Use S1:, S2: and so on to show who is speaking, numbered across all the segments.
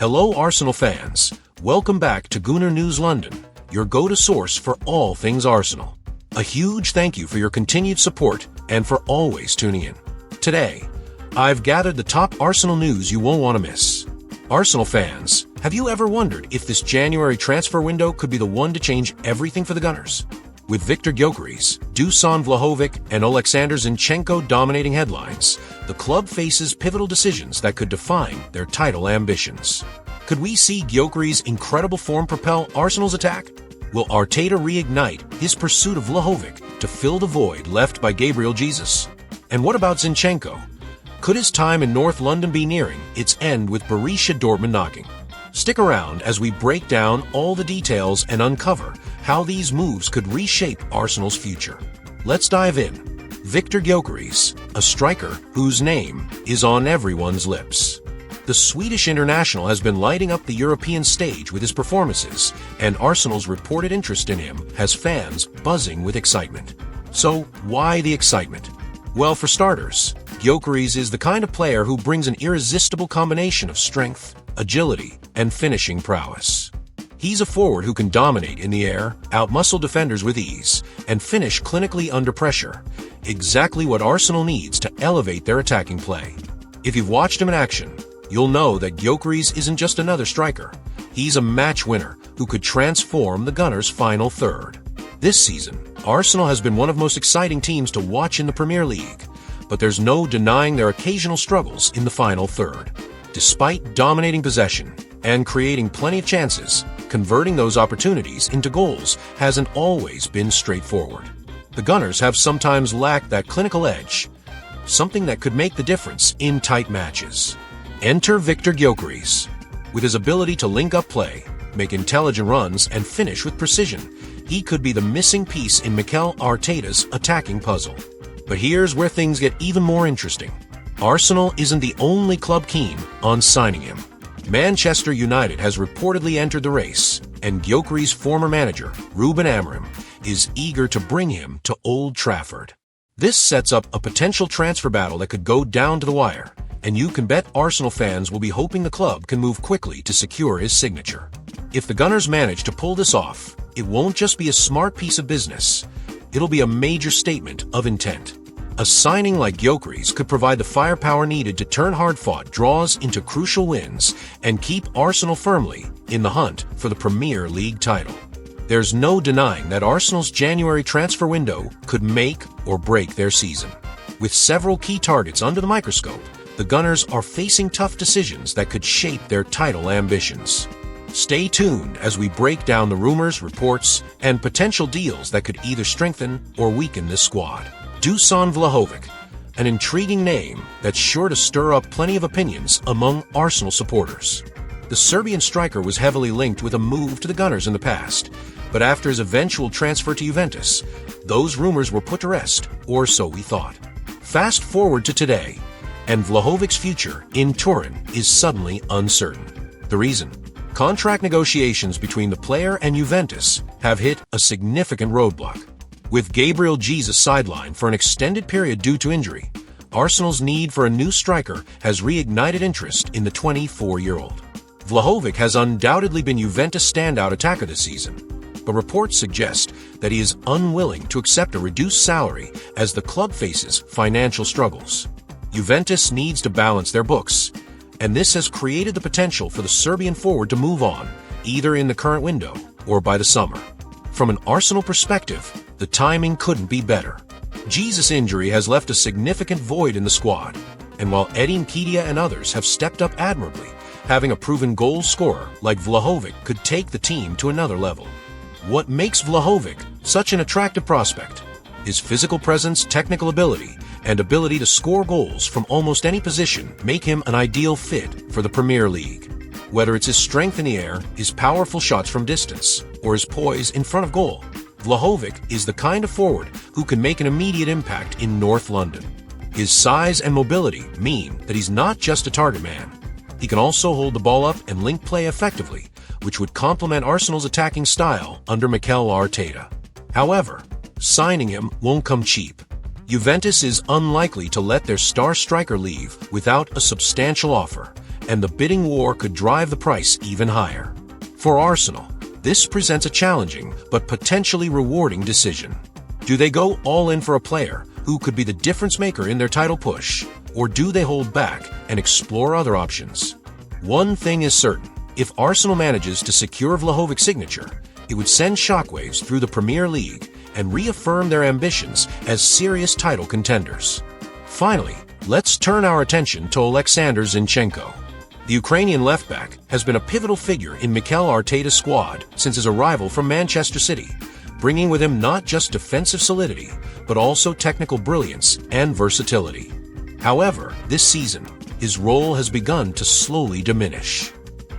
S1: Hello Arsenal fans, welcome back to Gooner News London, your go-to source for all things Arsenal. A huge thank you for your continued support and for always tuning in. Today, I've gathered the top Arsenal news you won't want to miss. Arsenal fans, have you ever wondered if this January transfer window could be the one to change everything for the Gunners? With Viktor Gyökeres, Dusan Vlahovic, and Oleksandr Zinchenko dominating headlines, the club faces pivotal decisions that could define their title ambitions. Could we see Gyökeres' incredible form propel Arsenal's attack? Will Arteta reignite his pursuit of Vlahovic to fill the void left by Gabriel Jesus? And what about Zenchenko? Could his time in North London be nearing its end with Borussia Dortmund knocking? Stick around as we break down all the details and uncover how these moves could reshape Arsenal's future. Let's dive in. Viktor Gyökeres, a striker whose name is on everyone's lips. The Swedish international has been lighting up the European stage with his performances, and Arsenal's reported interest in him has fans buzzing with excitement. So, why the excitement? Well, for starters, Yökeres is the kind of player who brings an irresistible combination of strength, agility, and finishing prowess. He's a forward who can dominate in the air, outmuscle defenders with ease, and finish clinically under pressure, exactly what Arsenal needs to elevate their attacking play. If you've watched him in action, you'll know that Yökeres isn't just another striker. He's a match winner who could transform the Gunners' final third. This season, Arsenal has been one of the most exciting teams to watch in the Premier League, but there's no denying their occasional struggles in the final third. Despite dominating possession and creating plenty of chances, converting those opportunities into goals hasn't always been straightforward. The Gunners have sometimes lacked that clinical edge, something that could make the difference in tight matches. Enter Viktor Gyökeres. With his ability to link up play, make intelligent runs, and finish with precision, he could be the missing piece in Mikel Arteta's attacking puzzle. But here's where things get even more interesting. Arsenal isn't the only club keen on signing him. Manchester United has reportedly entered the race, and Gyökeres' former manager, Ruben Amorim, is eager to bring him to Old Trafford. This sets up a potential transfer battle that could go down to the wire, and you can bet Arsenal fans will be hoping the club can move quickly to secure his signature. If the Gunners manage to pull this off, it won't just be a smart piece of business, it'll be a major statement of intent. A signing like Yökeres could provide the firepower needed to turn hard-fought draws into crucial wins and keep Arsenal firmly in the hunt for the Premier League title. There's no denying that Arsenal's January transfer window could make or break their season. With several key targets under the microscope, the Gunners are facing tough decisions that could shape their title ambitions. Stay tuned as we break down the rumors, reports, and potential deals that could either strengthen or weaken this squad. Dusan Vlahovic, an intriguing name that's sure to stir up plenty of opinions among Arsenal supporters. The Serbian striker was heavily linked with a move to the Gunners in the past, but after his eventual transfer to Juventus, those rumors were put to rest, or so we thought. Fast forward to today, and Vlahovic's future in Turin is suddenly uncertain. The reason? Contract negotiations between the player and Juventus have hit a significant roadblock. With Gabriel Jesus sidelined for an extended period due to injury, Arsenal's need for a new striker has reignited interest in the 24-year-old. Vlahovic has undoubtedly been Juventus' standout attacker this season, but reports suggest that he is unwilling to accept a reduced salary as the club faces financial struggles. Juventus needs to balance their books, and this has created the potential for the Serbian forward to move on, either in the current window or by the summer. From an Arsenal perspective, the timing couldn't be better. Jesus' injury has left a significant void in the squad, and while Edin Kedia and others have stepped up admirably, having a proven goal scorer like Vlahovic could take the team to another level. What makes Vlahovic such an attractive prospect? His physical presence, technical ability, and ability to score goals from almost any position make him an ideal fit for the Premier League. Whether it's his strength in the air, his powerful shots from distance, or his poise in front of goal, Vlahovic is the kind of forward who can make an immediate impact in North London. His size and mobility mean that he's not just a target man. He can also hold the ball up and link play effectively, which would complement Arsenal's attacking style under Mikel Arteta. However, signing him won't come cheap. Juventus is unlikely to let their star striker leave without a substantial offer, and the bidding war could drive the price even higher. For Arsenal, this presents a challenging but potentially rewarding decision. Do they go all in for a player who could be the difference maker in their title push, or do they hold back and explore other options? One thing is certain: if Arsenal manages to secure Vlahovic's signature, it would send shockwaves through the Premier League and reaffirm their ambitions as serious title contenders. Finally, let's turn our attention to Oleksandr Zinchenko. The Ukrainian left-back has been a pivotal figure in Mikel Arteta's squad since his arrival from Manchester City, bringing with him not just defensive solidity, but also technical brilliance and versatility. However, this season, his role has begun to slowly diminish.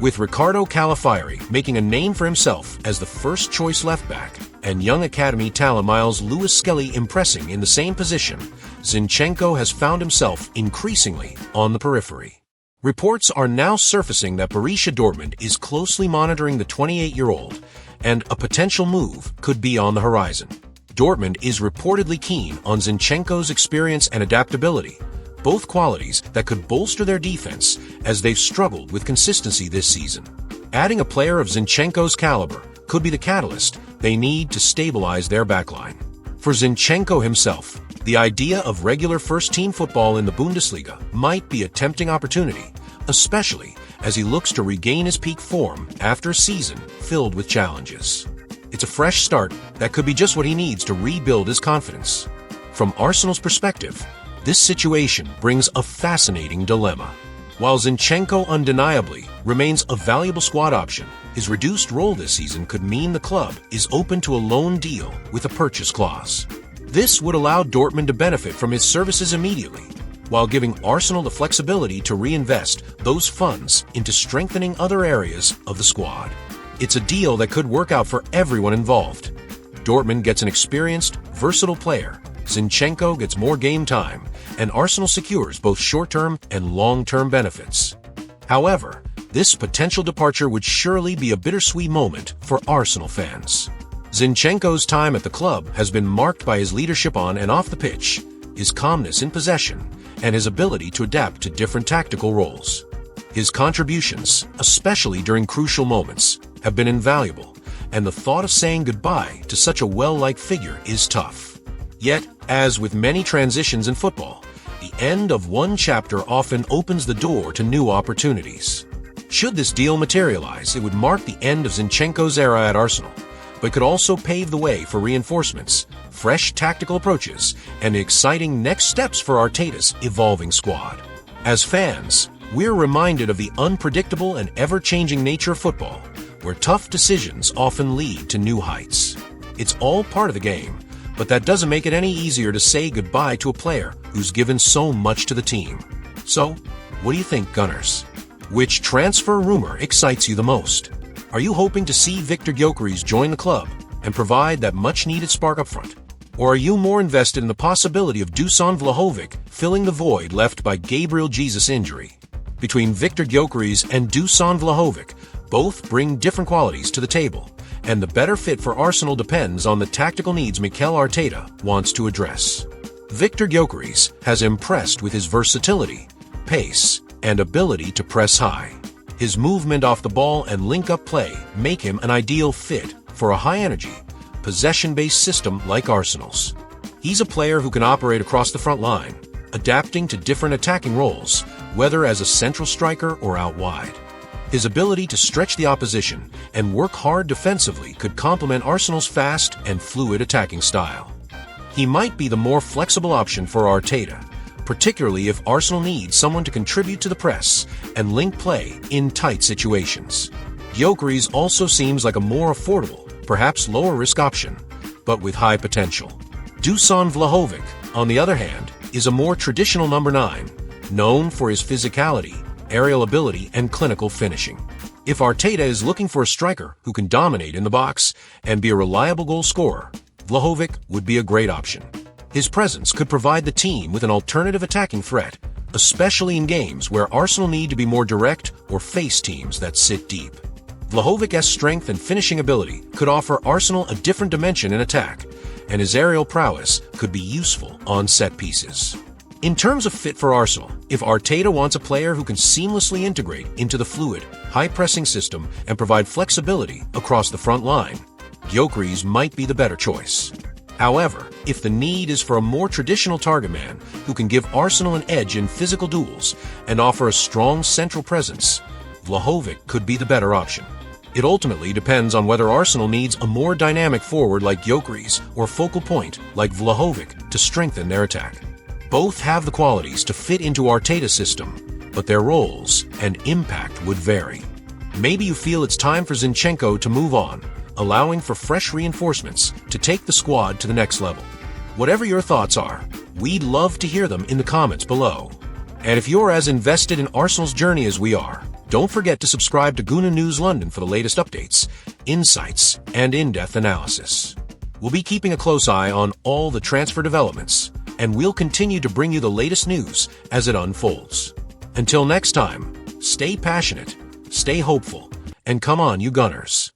S1: With Riccardo Calafiori making a name for himself as the first-choice left-back, and young academy talent Miles Lewis-Skelly impressing in the same position, Zinchenko has found himself increasingly on the periphery. Reports are now surfacing that Borussia Dortmund is closely monitoring the 28-year-old, and a potential move could be on the horizon. Dortmund is reportedly keen on Zinchenko's experience and adaptability, both qualities that could bolster their defense as they've struggled with consistency this season. Adding a player of Zinchenko's caliber could be the catalyst they need to stabilize their backline. For Zenchenko himself, the idea of regular first-team football in the Bundesliga might be a tempting opportunity, especially as he looks to regain his peak form after a season filled with challenges. It's a fresh start that could be just what he needs to rebuild his confidence. From Arsenal's perspective, this situation brings a fascinating dilemma. While Zinchenko undeniably remains a valuable squad option, his reduced role this season could mean the club is open to a loan deal with a purchase clause. This would allow Dortmund to benefit from his services immediately, while giving Arsenal the flexibility to reinvest those funds into strengthening other areas of the squad. It's a deal that could work out for everyone involved. Dortmund gets an experienced, versatile player, Zinchenko gets more game time, and Arsenal secures both short-term and long-term benefits. However, this potential departure would surely be a bittersweet moment for Arsenal fans. Zinchenko's time at the club has been marked by his leadership on and off the pitch, his calmness in possession, and his ability to adapt to different tactical roles. His contributions, especially during crucial moments, have been invaluable, and the thought of saying goodbye to such a well-liked figure is tough. Yet, as with many transitions in football, the end of one chapter often opens the door to new opportunities. Should this deal materialize, it would mark the end of Zinchenko's era at Arsenal, but could also pave the way for reinforcements, fresh tactical approaches, and exciting next steps for Arteta's evolving squad. As fans, we're reminded of the unpredictable and ever-changing nature of football, where tough decisions often lead to new heights. It's all part of the game, but that doesn't make it any easier to say goodbye to a player who's given so much to the team. So, what do you think, Gunners? Which transfer rumor excites you the most? Are you hoping to see Viktor Gyökeres join the club and provide that much-needed spark up front? Or are you more invested in the possibility of Dusan Vlahovic filling the void left by Gabriel Jesus' injury? Between Viktor Gyökeres and Dusan Vlahovic, both bring different qualities to the table, and the better fit for Arsenal depends on the tactical needs Mikel Arteta wants to address. Viktor Gyökeres has impressed with his versatility, pace, and ability to press high. His movement off the ball and link-up play make him an ideal fit for a high-energy, possession-based system like Arsenal's. He's a player who can operate across the front line, adapting to different attacking roles, whether as a central striker or out wide. His ability to stretch the opposition and work hard defensively could complement Arsenal's fast and fluid attacking style. He might be the more flexible option for Arteta, particularly if Arsenal needs someone to contribute to the press and link play in tight situations. Yökeres also seems like a more affordable, perhaps lower-risk option, but with high potential. Dusan Vlahovic, on the other hand, is a more traditional number 9, known for his physicality, aerial ability, and clinical finishing. If Arteta is looking for a striker who can dominate in the box and be a reliable goal scorer, Vlahovic would be a great option. His presence could provide the team with an alternative attacking threat, especially in games where Arsenal need to be more direct or face teams that sit deep. Vlahovic's strength and finishing ability could offer Arsenal a different dimension in attack, and his aerial prowess could be useful on set pieces. In terms of fit for Arsenal, if Arteta wants a player who can seamlessly integrate into the fluid, high-pressing system and provide flexibility across the front line, Yökeres might be the better choice. However, if the need is for a more traditional target man who can give Arsenal an edge in physical duels and offer a strong central presence, Vlahovic could be the better option. It ultimately depends on whether Arsenal needs a more dynamic forward like Yökeres or focal point like Vlahovic to strengthen their attack. Both have the qualities to fit into Arteta's system, but their roles and impact would vary. Maybe you feel it's time for Zenchenko to move on, allowing for fresh reinforcements to take the squad to the next level. Whatever your thoughts are, we'd love to hear them in the comments below. And if you're as invested in Arsenal's journey as we are, don't forget to subscribe to Gooner News London for the latest updates, insights, and in-depth analysis. We'll be keeping a close eye on all the transfer developments, and we'll continue to bring you the latest news as it unfolds. Until next time, stay passionate, stay hopeful, and come on, you Gunners.